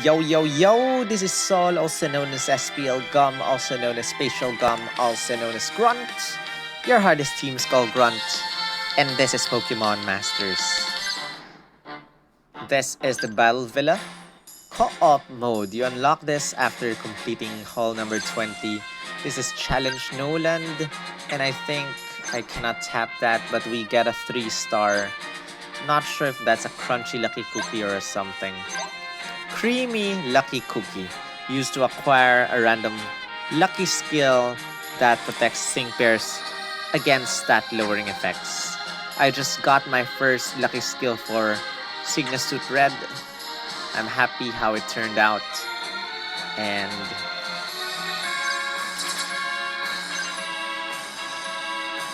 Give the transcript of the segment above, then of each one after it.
Yo, yo, yo, this is Sol, also known as SPL Gum, also known as Spatial Gum, also known as Grunt. Your hardest team's called Grunt, and this is Pokemon Masters. This is the Battle Villa Co-op mode. You unlock this after completing hall number 20. This is Challenge Noland, and I think I cannot tap that, but we get a 3-star. Not sure if that's a crunchy lucky cookie or something. Creamy lucky cookie used to acquire a random lucky skill that protects sync pairs against stat lowering effects. I just got my first lucky skill for Suit Red. I'm happy how it turned out, and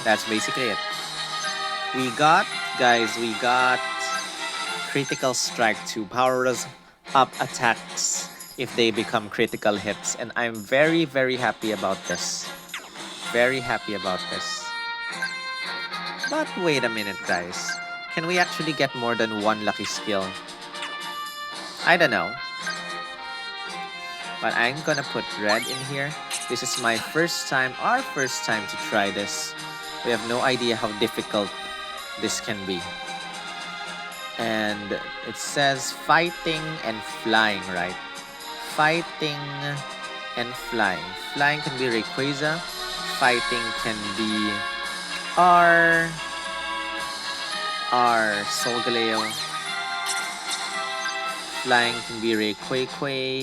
that's basically it. We got critical strike to power us up attacks if they become critical hits, and I'm very happy about this. Very happy about this. But wait a minute, guys. Can we actually get more than one lucky skill? I don't know. But I'm gonna put red in here. This is my first time, our first time to try this. We have no idea how difficult this can be. And it says fighting and flying, right? Fighting and flying. Flying can be Rayquaza. Fighting can be R Solgaleo. Flying can be Rayquaza.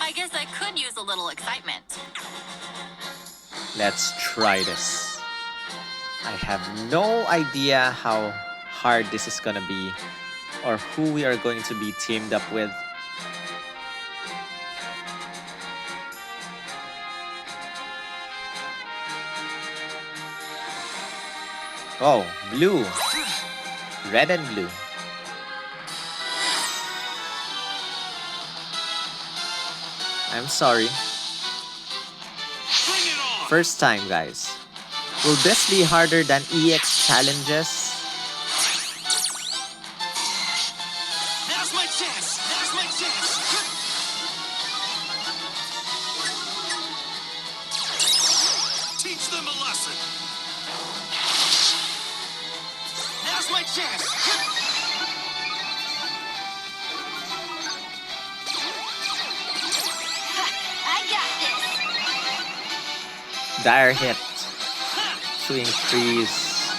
I guess I could use a little excitement. Let's try this. I have no idea how hard this is gonna be or who we are going to be teamed up with. Oh, blue. Red and blue. I'm sorry. First time, guys. Will this be harder than EX challenges? Now's my chance! Now's my chance! Teach them a lesson! Now's my chance! I got this! Dire hit to increase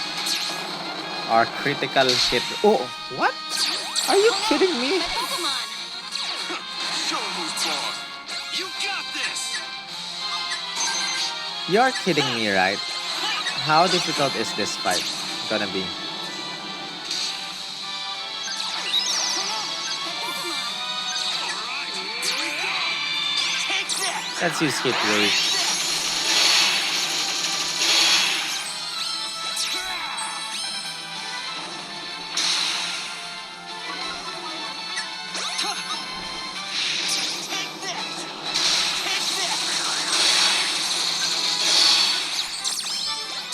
our critical hit. Oh, what? Are you kidding me? Pokemon! Show 'em who's boss! You got this! You're kidding me, right? How difficult is this fight gonna be? Alright, here we go! Take that! Let's use hit rate.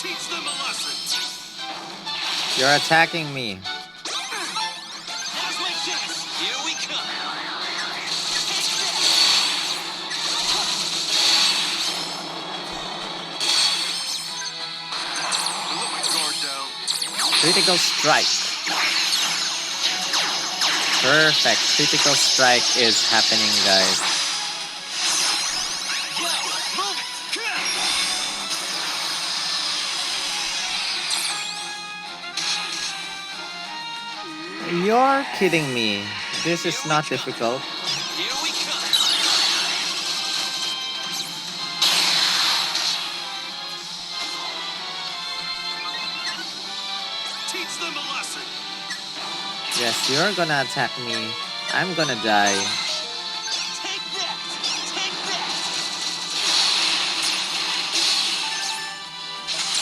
Teach them a lesson! You're attacking me. Now's my chance! Here we come! Let my guard down. Critical strike. Perfect. Critical strike is happening, guys. Yo, move it! You're kidding me. This is not difficult. Here we come! Teach them a lesson! Yes, you're gonna attack me. I'm gonna die. Take that! Take that!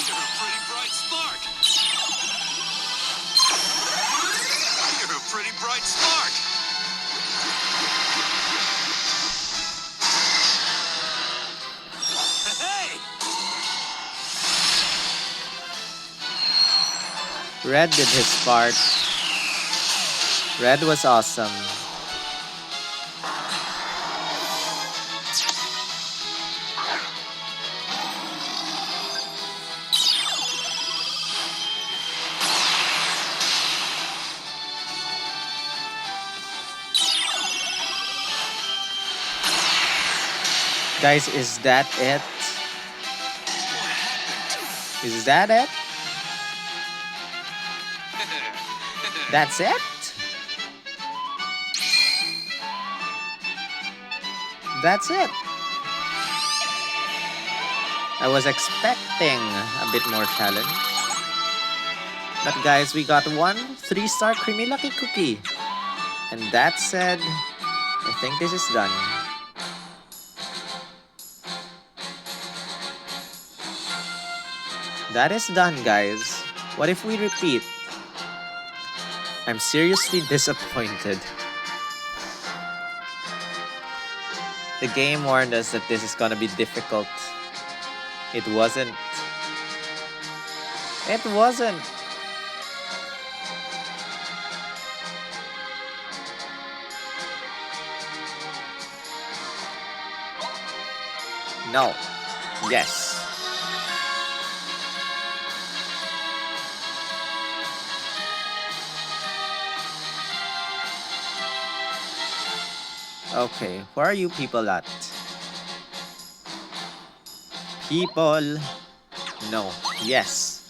You're a pretty bright spark! You're a pretty bright spark! Hey! Red did his part. Red was awesome. Guys, is that it? Is that it? That's it? That's it. I was expecting a bit more challenge. But guys, we got one 3-star Creamy Lucky Cookie. And that said, I think this is done. That is done, guys. What if we repeat? I'm seriously disappointed. The game warned us that this is gonna be difficult. It wasn't. It wasn't. No. Yes. Okay, where are you people at? People. No. Yes.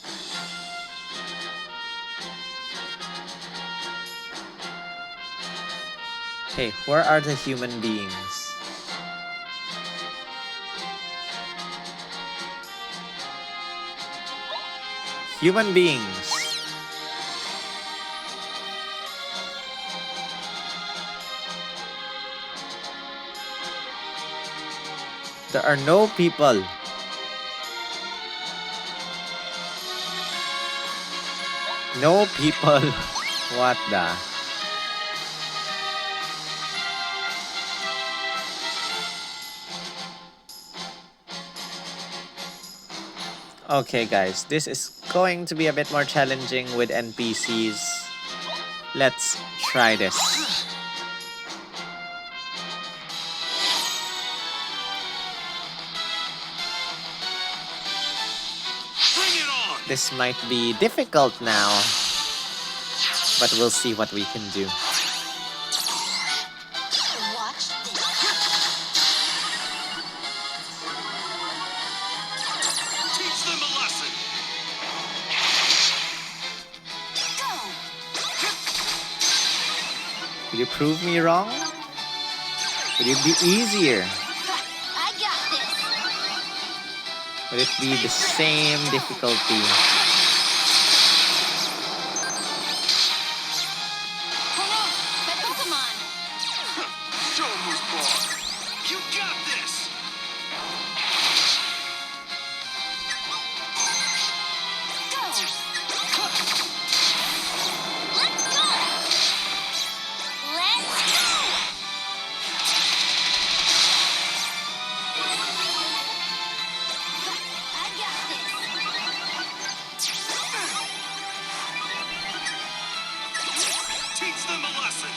Hey, where are the human beings? Human beings. There are no people. No people. What the? Okay guys, this is going to be a bit more challenging with NPCs. Let's try this. Bring it on! This might be difficult now, but we'll see what we can do. Watch this. Teach them a lesson! Go. Will you prove me wrong? Will it be easier? I got this. Will it be the same difficulty? Hold on. My Pokemon. Show 'em who's boss! You got this! Go. Let's go. Let's go. I got this. Teach them a lesson!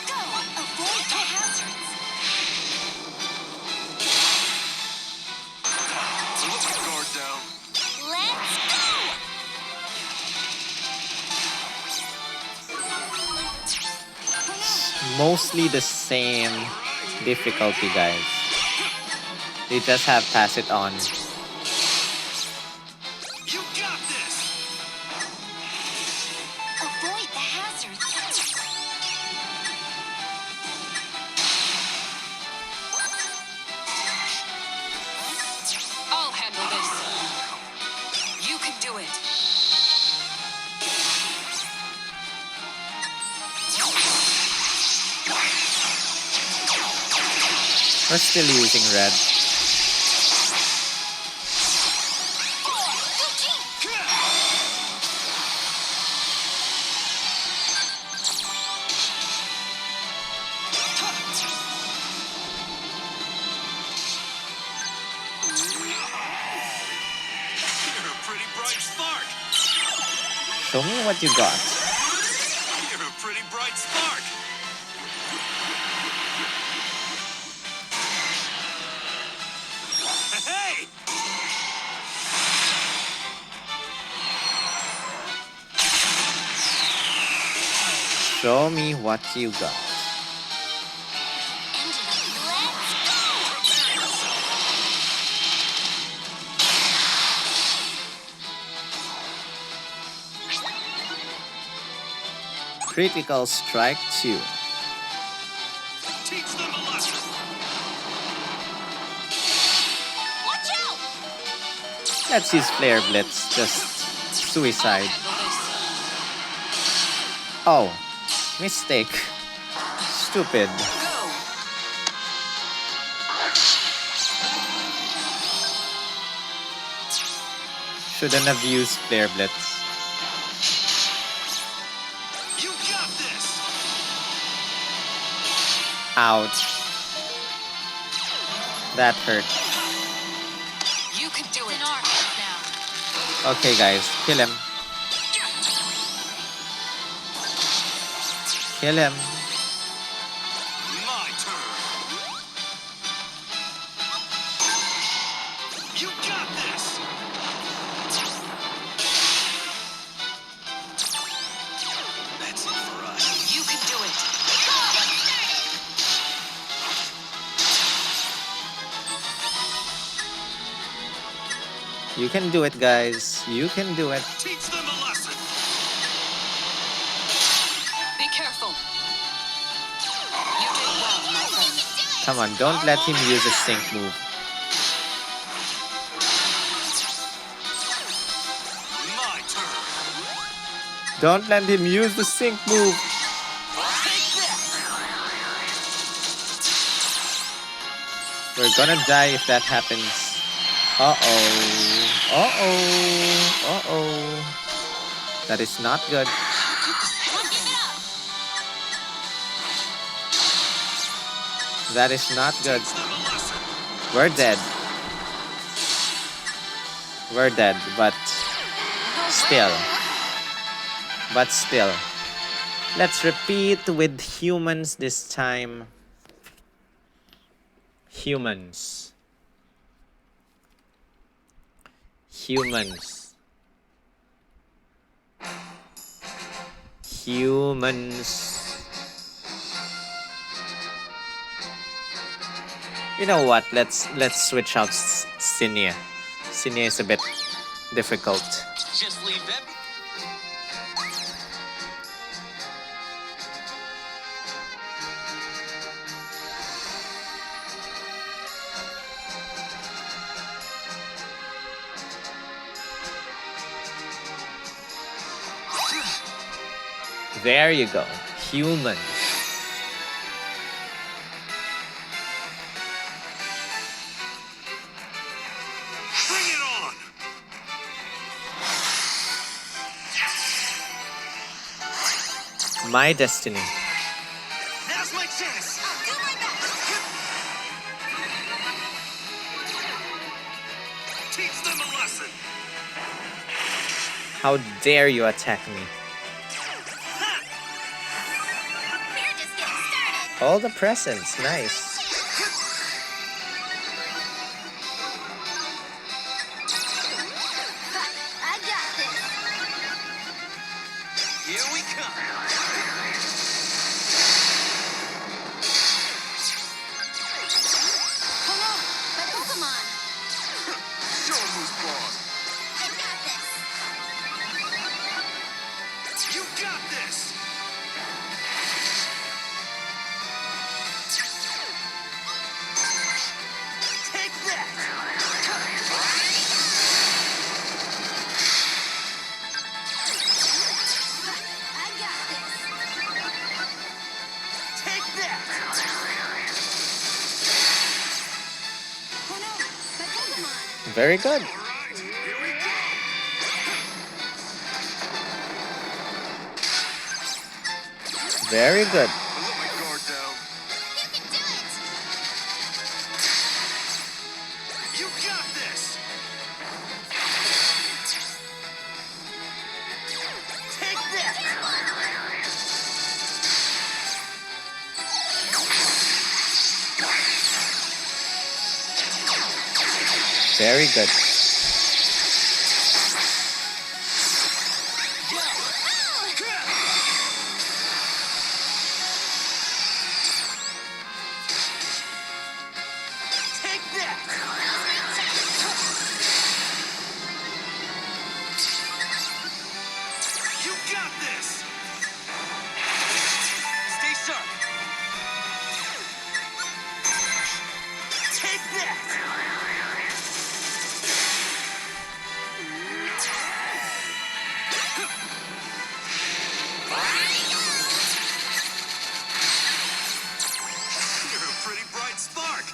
Go. Avoid the hazards. Let the guard down. Let's go. Mostly the same difficulty, guys. They just have pass it on. You got this! Avoid the hazards. I'll handle this. You can do it. We're still using red. You're a pretty bright spark! Show me what you got. You're a pretty bright spark. Hey! Show me what you got. Critical strike 2. Teach them a lesson. Watch out! Let's use Flare Blitz. Just suicide. Handle this. Oh, mistake. Stupid. Go. Shouldn't have used Flare Blitz. You got this. Ouch. That hurt. You can do In it. our hands now. Okay, guys, kill him. Kill him. My turn. You got this. That's it for us. You can do it. You can do it, guys. You can do it. Teach them a lesson. Be careful. You did well, my friend. Come on, don't let him use a sync move. My turn. Don't let him use the sync move. Take that. We're gonna die if that happens. Uh-oh. Uh-oh. Uh-oh. That is not good. That is not good. Teach them a lesson. We're dead. We're dead, but still. But still. Let's repeat with humans this time. Humans. Humans. Humans. You know what? Let's switch out Sinia. Sinia is a bit difficult. Just leave them. There you go. Human. Bring it on. My destiny. Now's my chance. I'll do my best. Teach them a lesson. How dare you attack me? We're just getting started. All the presents. Nice. I got this. Here we come. Oh no, my Pokemon. Show 'em who's boss. I got this. You got this. Take that. I got this. Take that. Oh no, my Pokemon. Very good. All right, here we go. Very good. I let my guard down. You can do it. You got this. Very good. Take that! You got this! Stay sharp! Take that! You're a pretty bright spark!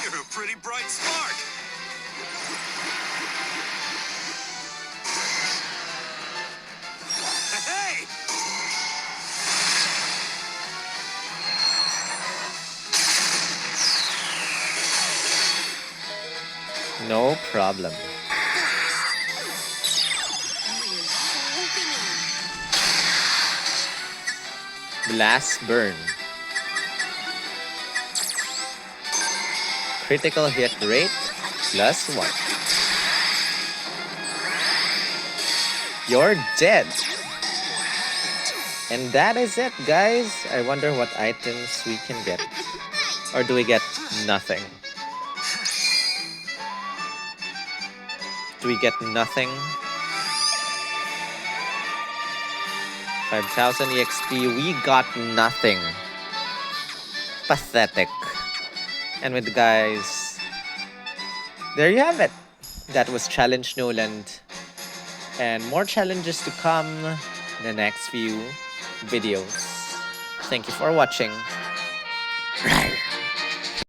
You're a pretty bright spark! Hey! No problem. Blast burn. Critical hit rate +1. You're dead. And that is it, guys. I wonder what items we can get. Or do we get nothing? Do we get nothing? 5,000 EXP, we got nothing. Pathetic. And with guys, there you have it. That was Challenge Noland. And more challenges to come in the next few videos. Thank you for watching.